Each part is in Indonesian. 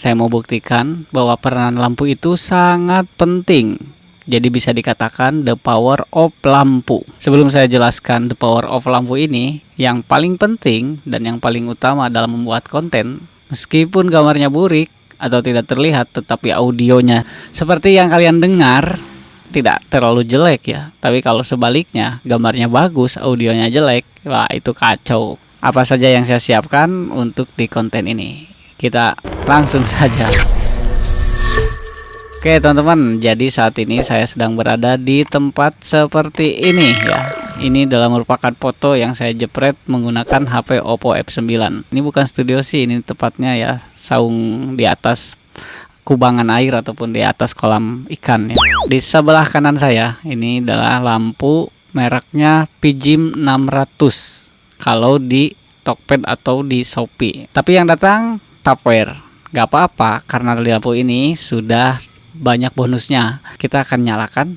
saya mau buktikan bahwa peranan lampu itu sangat penting. Jadi bisa dikatakan the power of lampu. Sebelum saya jelaskan the power of lampu ini, yang paling penting dan yang paling utama dalam membuat konten, meskipun gambarnya burik atau tidak terlihat, tetapi audionya seperti yang kalian dengar tidak terlalu jelek ya. Tapi kalau sebaliknya, gambarnya bagus, audionya jelek, wah itu kacau. Apa saja yang saya siapkan untuk di konten ini? Kita langsung saja. Oke teman-teman, jadi saat ini saya sedang berada di tempat seperti ini ya. Ini adalah merupakan foto yang saya jepret menggunakan HP Oppo F9. Ini bukan studio sih, ini tepatnya ya saung di atas kubangan air ataupun di atas kolam ikan ya. Di sebelah kanan saya ini adalah lampu mereknya Philips 600 kalau di Tokped atau di Shopee. Tapi yang datang Tupperware. Gak apa-apa karena di lampu ini sudah banyak bonusnya. Kita akan nyalakan.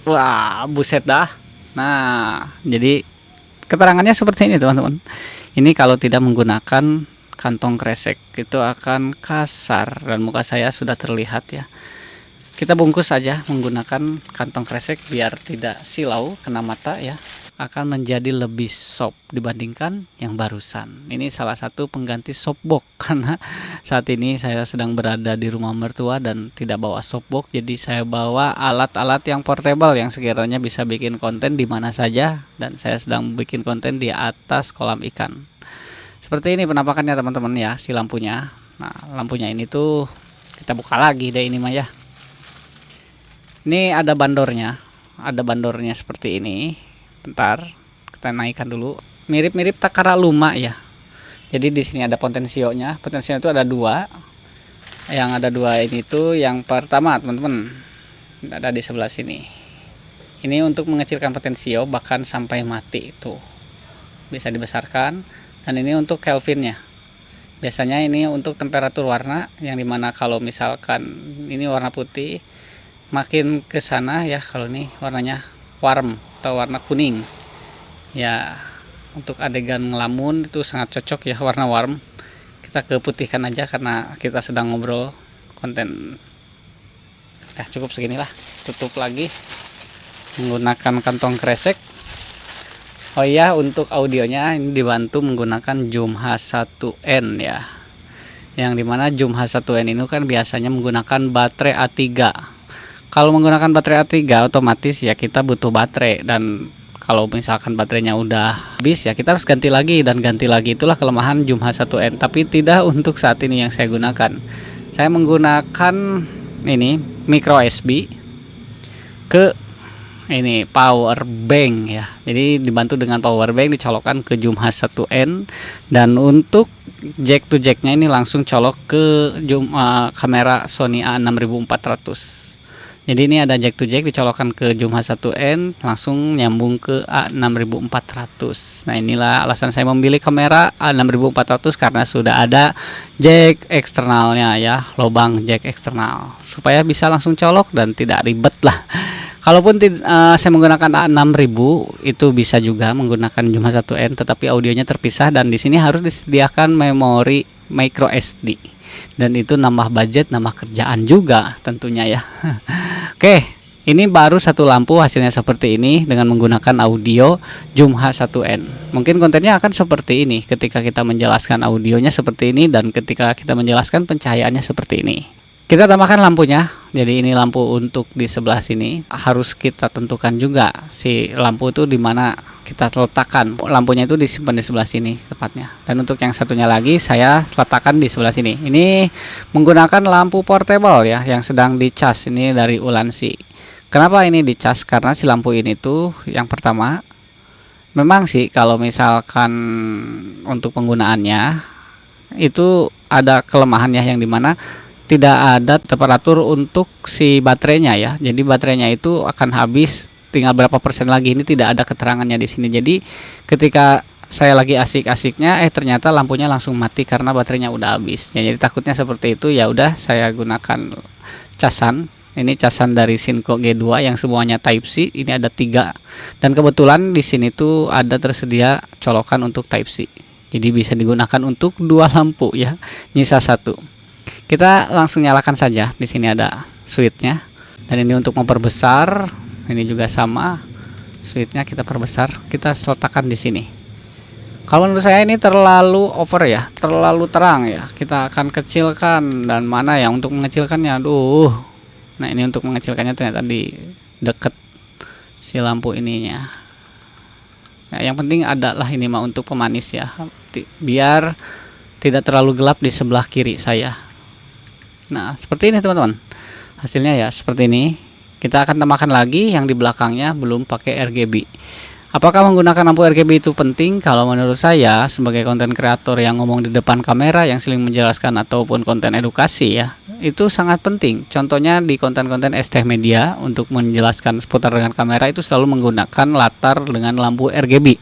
Wah, buset dah. Nah, jadi keterangannya seperti ini teman-teman. Ini kalau tidak menggunakan kantong kresek itu akan kasar dan muka saya sudah terlihat ya. Kita bungkus saja menggunakan kantong kresek biar tidak silau kena mata ya. Akan menjadi lebih soft dibandingkan yang barusan. Ini salah satu pengganti softbox karena saat ini saya sedang berada di rumah mertua dan tidak bawa softbox, jadi saya bawa alat-alat yang portable yang sekiranya bisa bikin konten di mana saja, dan saya sedang bikin konten di atas kolam ikan. Seperti ini penampakannya teman-teman ya, si lampunya. Nah, lampunya ini tuh kita buka lagi deh ini mah ya. Ini ada bandornya. Ada bandornya seperti ini. Bentar, kita naikkan dulu. Mirip-mirip Takara Luma ya. Jadi di sini ada potensionya. Potensionya itu ada dua. Yang ada dua ini tuh yang pertama teman-teman ada di sebelah sini. Ini untuk mengecilkan potensio bahkan sampai mati itu. Bisa dibesarkan. Dan ini untuk Kelvinnya. Biasanya ini untuk temperatur warna yang dimana kalau misalkan ini warna putih, makin ke sana ya kalau ini warnanya warm atau warna kuning ya. Untuk adegan ngelamun itu sangat cocok ya warna warm. Kita keputihkan aja karena kita sedang ngobrol konten. Nah, cukup seginilah. Tutup lagi menggunakan kantong kresek. Oh iya, untuk audionya ini dibantu menggunakan Zoom H1N ya, yang dimana Zoom H1N ini kan biasanya menggunakan baterai A3. Kalau menggunakan baterai A3 otomatis ya kita butuh baterai, dan kalau misalkan baterainya udah habis ya kita harus ganti lagi, dan ganti lagi itulah kelemahan Zoom H1N. Tapi tidak untuk saat ini yang saya gunakan. Saya menggunakan ini micro USB ke ini power bank ya. Jadi dibantu dengan power bank dicolokkan ke Zoom H1N, dan untuk jack to jacknya ini langsung colok ke Zoom kamera Sony A6400. Jadi ini ada jack to jack dicolokkan ke Zoom H1N langsung nyambung ke A6400. Nah, inilah alasan saya memilih kamera A6400 karena sudah ada jack eksternalnya ya, lubang jack eksternal supaya bisa langsung colok dan tidak ribet lah. Kalaupun saya menggunakan A6000 itu bisa juga menggunakan Zoom H1N, tetapi audionya terpisah dan di sini harus disediakan memori micro SD. Dan itu nambah budget, nambah kerjaan juga tentunya ya. Oke, ini baru satu lampu hasilnya seperti ini dengan menggunakan audio Zoom H1N. Mungkin kontennya akan seperti ini ketika kita menjelaskan audionya seperti ini, dan ketika kita menjelaskan pencahayaannya seperti ini. Kita tambahkan lampunya. Jadi ini lampu untuk di sebelah sini. Harus kita tentukan juga si lampu itu di mana kita letakkan. Lampunya itu disimpan di sebelah sini tepatnya. Dan untuk yang satunya lagi saya letakkan di sebelah sini. Ini menggunakan lampu portable ya yang sedang dicas, ini dari Ulanzi. Kenapa ini dicas? Karena si lampu ini tuh yang pertama memang sih kalau misalkan untuk penggunaannya itu ada kelemahannya yang dimana tidak ada temperatur untuk si baterainya ya. Jadi baterainya itu akan habis tinggal berapa persen lagi, ini tidak ada keterangannya di sini. Jadi ketika saya lagi asik-asiknya ternyata lampunya langsung mati karena baterainya udah habis. Ya, jadi takutnya seperti itu. Ya udah saya gunakan casan. Ini casan dari Shinko G2 yang semuanya Type C. Ini ada 3. Dan kebetulan di sini tuh ada tersedia colokan untuk Type C. Jadi bisa digunakan untuk 2 lampu ya. Nyisa 1. Kita langsung nyalakan saja. Di sini ada switchnya, dan ini untuk memperbesar. Ini juga sama, switchnya kita perbesar, kita letakkan di sini. Kalau menurut saya ini terlalu over ya, terlalu terang ya. Kita akan kecilkan, dan mana yang untuk mengecilkannya? Aduh. Nah, ini untuk mengecilkannya ternyata di deket si lampu ininya. Nah, yang penting adalah ini mah untuk pemanis ya, biar tidak terlalu gelap di sebelah kiri saya. Nah, seperti ini teman-teman. Hasilnya ya seperti ini. Kita akan tambahkan lagi yang di belakangnya belum pakai RGB. Apakah menggunakan lampu RGB itu penting? Kalau menurut saya sebagai konten kreator yang ngomong di depan kamera, yang sering menjelaskan ataupun konten edukasi ya, itu sangat penting. Contohnya di konten-konten ST Media untuk menjelaskan seputar dengan kamera itu selalu menggunakan latar dengan lampu RGB.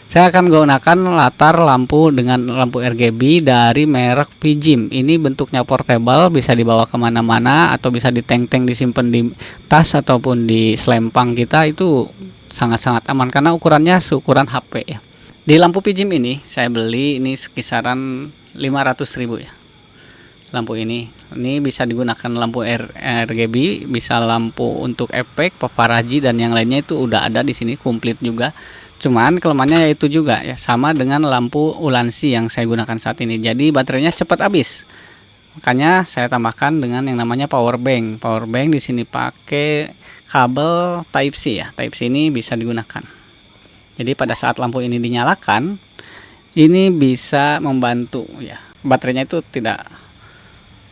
Saya akan menggunakan latar lampu dengan lampu RGB dari merek Vijim. Ini bentuknya portable, bisa dibawa kemana-mana atau bisa diteng-teng, disimpan di tas ataupun di selempang kita. Itu sangat-sangat aman karena ukurannya seukuran HP ya. Di lampu Vijim ini saya beli ini sekisaran 500.000 ya. Lampu ini bisa digunakan lampu RGB, bisa lampu untuk efek, paparazi dan yang lainnya itu udah ada di sini komplit juga. Cuman kelemahannya yaitu juga ya sama dengan lampu Ulanzi yang saya gunakan saat ini. Jadi baterainya cepat habis. Makanya saya tambahkan dengan yang namanya power bank. Power bank di sini pakai kabel Type C ya. Type C ini bisa digunakan. Jadi pada saat lampu ini dinyalakan, ini bisa membantu ya. Baterainya itu tidak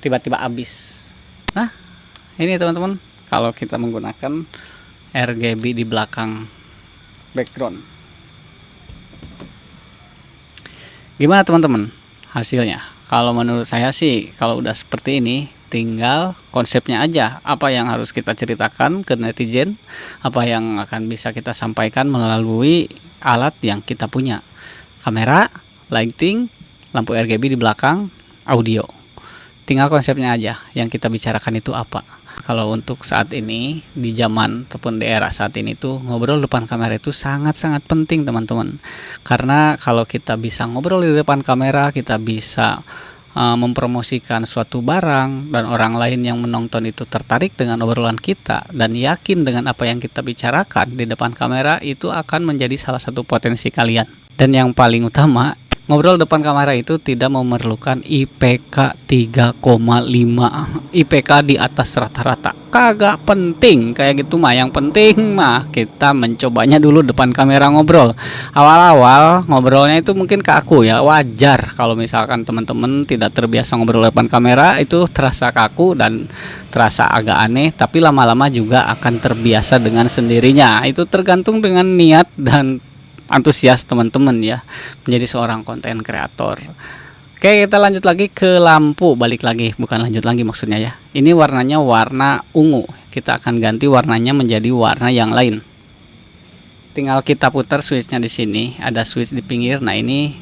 tiba-tiba habis. Nah, ini teman-teman, kalau kita menggunakan RGB di belakang background. Gimana teman-teman hasilnya? Kalau menurut saya sih kalau udah seperti ini tinggal konsepnya aja, apa yang harus kita ceritakan ke netizen, apa yang akan bisa kita sampaikan melalui alat yang kita punya, kamera, lighting, lampu RGB di belakang, audio. Tinggal konsepnya aja yang kita bicarakan itu apa. Kalau untuk saat ini di zaman ataupun di era saat ini tuh ngobrol depan kamera itu sangat-sangat penting teman-teman. Karena kalau kita bisa ngobrol di depan kamera, kita bisa mempromosikan suatu barang dan orang lain yang menonton itu tertarik dengan obrolan kita dan yakin dengan apa yang kita bicarakan di depan kamera, itu akan menjadi salah satu potensi kalian. Dan yang paling utama, ngobrol depan kamera itu tidak memerlukan IPK 3,5, IPK di atas rata-rata. Kagak penting kayak gitu mah. Yang penting mah kita mencobanya dulu depan kamera ngobrol. Awal-awal ngobrolnya itu mungkin kaku ya, wajar kalau misalkan teman-teman tidak terbiasa ngobrol depan kamera, itu terasa kaku dan terasa agak aneh, tapi lama-lama juga akan terbiasa dengan sendirinya. Itu tergantung dengan niat dan antusias teman-teman ya menjadi seorang konten kreator. Oke, kita lanjut lagi ke lampu. Balik lagi, bukan lanjut lagi maksudnya ya. Ini warnanya warna ungu. Kita akan ganti warnanya menjadi warna yang lain. Tinggal kita putar switchnya di sini. Ada switch di pinggir. Nah, ini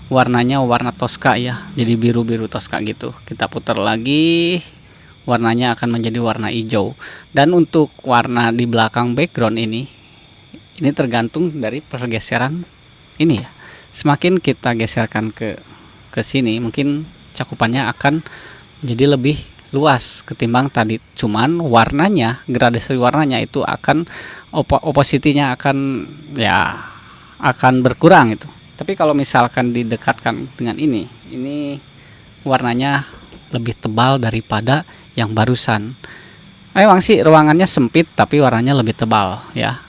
warnanya warna Tosca ya. Jadi biru-biru Tosca gitu. Kita putar lagi. Warnanya akan menjadi warna hijau. Dan untuk warna di belakang background ini tergantung dari pergeseran ini ya. Semakin kita geserkan ke sini, mungkin cakupannya akan menjadi lebih luas ketimbang tadi. Cuman warnanya, gradasi warnanya itu akan opositinya akan ya akan berkurang itu. Tapi kalau misalkan didekatkan dengan ini warnanya lebih tebal daripada yang barusan. Memang sih ruangannya sempit tapi warnanya lebih tebal ya.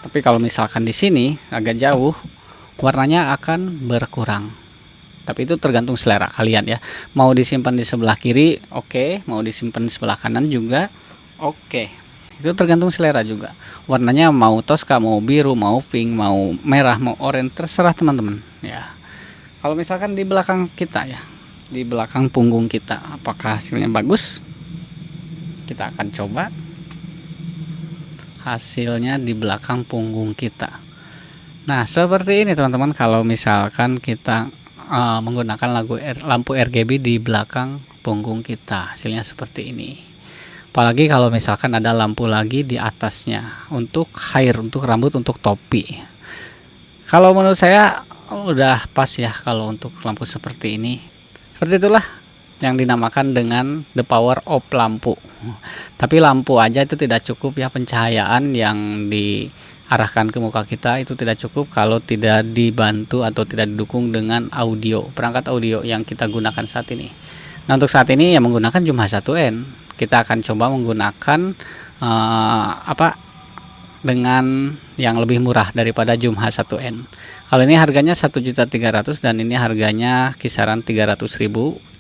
Tapi kalau misalkan di sini agak jauh, warnanya akan berkurang. Tapi itu tergantung selera kalian ya. Mau disimpan di sebelah kiri, oke. Mau disimpan di sebelah kanan juga, oke. Itu tergantung selera juga. Warnanya mau Tosca, mau biru, mau pink, mau merah, mau oranye, terserah teman-teman. Ya. Kalau misalkan di belakang kita ya, di belakang punggung kita, apakah hasilnya bagus? Kita akan coba. Hasilnya di belakang punggung kita. Nah, seperti ini teman-teman. Kalau misalkan kita menggunakan lampu RGB di belakang punggung kita, hasilnya seperti ini. Apalagi kalau misalkan ada lampu lagi di atasnya untuk hair, untuk rambut, untuk topi. Kalau menurut saya udah pas ya kalau untuk lampu seperti ini. Seperti itulah yang dinamakan dengan the power of lampu. Tapi lampu aja itu tidak cukup ya, pencahayaan yang diarahkan ke muka kita itu tidak cukup kalau tidak dibantu atau tidak didukung dengan audio, perangkat audio yang kita gunakan saat ini. Nah, untuk saat ini ya menggunakan Zoom H1n. Kita akan coba menggunakan dengan yang lebih murah daripada Zoom H1n. Kalau ini harganya 1.300.000 dan ini harganya kisaran 300.000.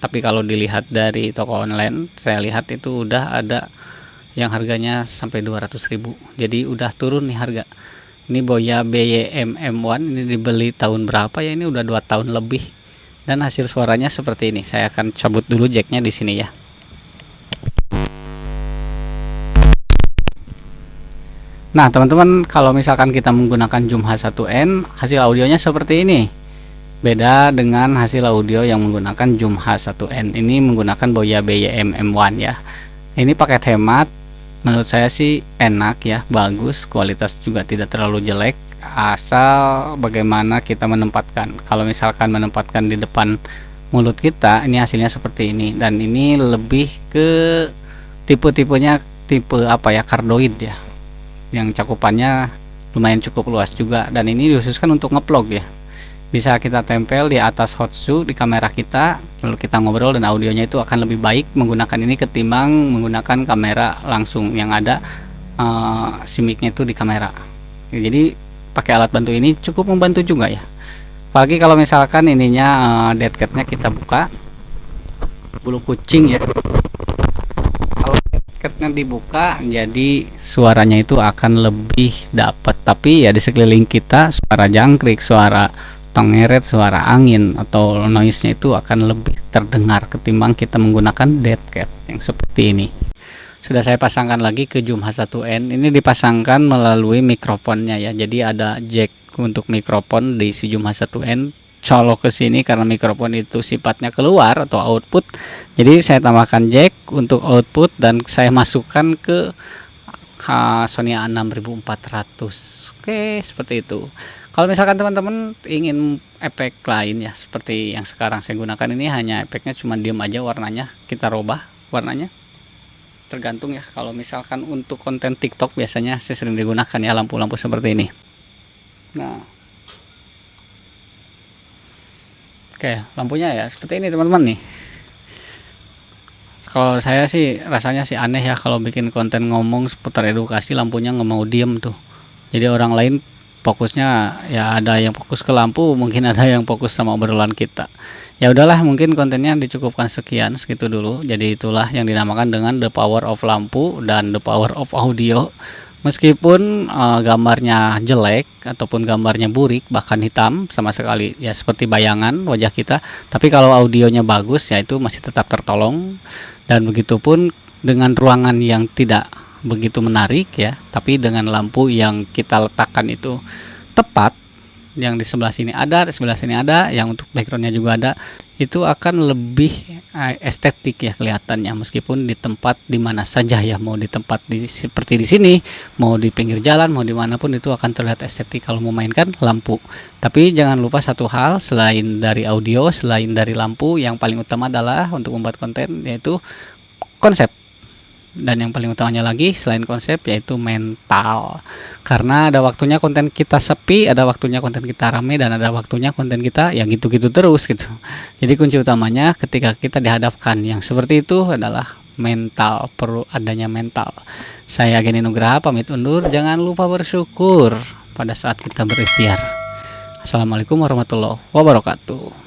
Tapi kalau dilihat dari toko online, saya lihat itu udah ada yang harganya sampai 200.000. Jadi udah turun nih harga. Ini Boya BYM-M1 ini dibeli tahun berapa ya? Ini udah 2 tahun lebih. Dan hasil suaranya seperti ini. Saya akan cabut dulu jacknya di sini ya. Nah, teman-teman, kalau misalkan kita menggunakan Zoom H1n, hasil audionya seperti ini. Beda dengan hasil audio yang menggunakan Zoom H1n. Ini menggunakan Boya BYM-M1 ya. Ini paket hemat, menurut saya sih enak ya, bagus, kualitas juga tidak terlalu jelek, asal bagaimana kita menempatkan. Kalau misalkan menempatkan di depan mulut kita, ini hasilnya seperti ini. Dan ini lebih ke tipe-tipenya tipe cardioid ya, yang cakupannya lumayan cukup luas juga. Dan ini dikhususkan untuk ngeplog ya, bisa kita tempel di atas hot shoe di kamera kita, lalu kita ngobrol dan audionya itu akan lebih baik menggunakan ini ketimbang menggunakan kamera langsung yang ada si mic-nya itu di kamera. Jadi pakai alat bantu ini cukup membantu juga ya, apalagi kalau misalkan ininya dead cat-nya kita buka, bulu kucing ya, kalau nya dibuka jadi suaranya itu akan lebih dapat. Tapi ya di sekeliling kita suara jangkrik, suara tongeret, suara angin atau noise-nya itu akan lebih terdengar ketimbang kita menggunakan dead cat yang seperti ini. Sudah saya pasangkan lagi ke Zoom H1n. Ini dipasangkan melalui mikrofonnya ya. Jadi ada jack untuk mikrofon di si Zoom H1n, colok ke sini karena mikrofon itu sifatnya keluar atau output. Jadi saya tambahkan jack untuk output dan saya masukkan ke Sony A6400. Oke, seperti itu. Kalau misalkan teman-teman ingin efek lain ya, seperti yang sekarang saya gunakan ini, hanya efeknya cuma diam aja, warnanya kita robah warnanya. Tergantung ya, kalau misalkan untuk konten TikTok biasanya saya sering digunakan ya lampu-lampu seperti ini. Nah, oke, lampunya ya seperti ini teman-teman nih. Kalau saya sih rasanya sih aneh ya, kalau bikin konten ngomong seputar edukasi lampunya nggak mau diem tuh. Jadi orang lain fokusnya ya, ada yang fokus ke lampu, mungkin ada yang fokus sama obrolan kita. Ya udahlah, mungkin kontennya dicukupkan sekian, segitu dulu. Jadi itulah yang dinamakan dengan the power of lampu dan the power of audio. Meskipun gambarnya jelek ataupun gambarnya burik bahkan hitam sama sekali ya, seperti bayangan wajah kita, tapi kalau audionya bagus ya itu masih tetap tertolong. Dan begitupun dengan ruangan yang tidak begitu menarik ya, tapi dengan lampu yang kita letakkan itu tepat, yang di sebelah sini ada, di sebelah sini ada, yang untuk backgroundnya juga ada, itu akan lebih estetik ya kelihatannya, meskipun di tempat dimana saja ya, mau di tempat seperti di sini, mau di pinggir jalan, mau dimanapun itu akan terlihat estetik kalau memainkan lampu. Tapi jangan lupa satu hal, selain dari audio, selain dari lampu, yang paling utama adalah untuk membuat konten yaitu konsep. Dan yang paling utamanya lagi selain konsep yaitu mental, karena ada waktunya konten kita sepi, ada waktunya konten kita rame, dan ada waktunya konten kita yang gitu-gitu terus gitu. Jadi kunci utamanya ketika kita dihadapkan yang seperti itu adalah mental, perlu adanya mental. Saya Geni Nugraha pamit undur, jangan lupa bersyukur pada saat kita berikhtiar. Assalamualaikum warahmatullahi wabarakatuh.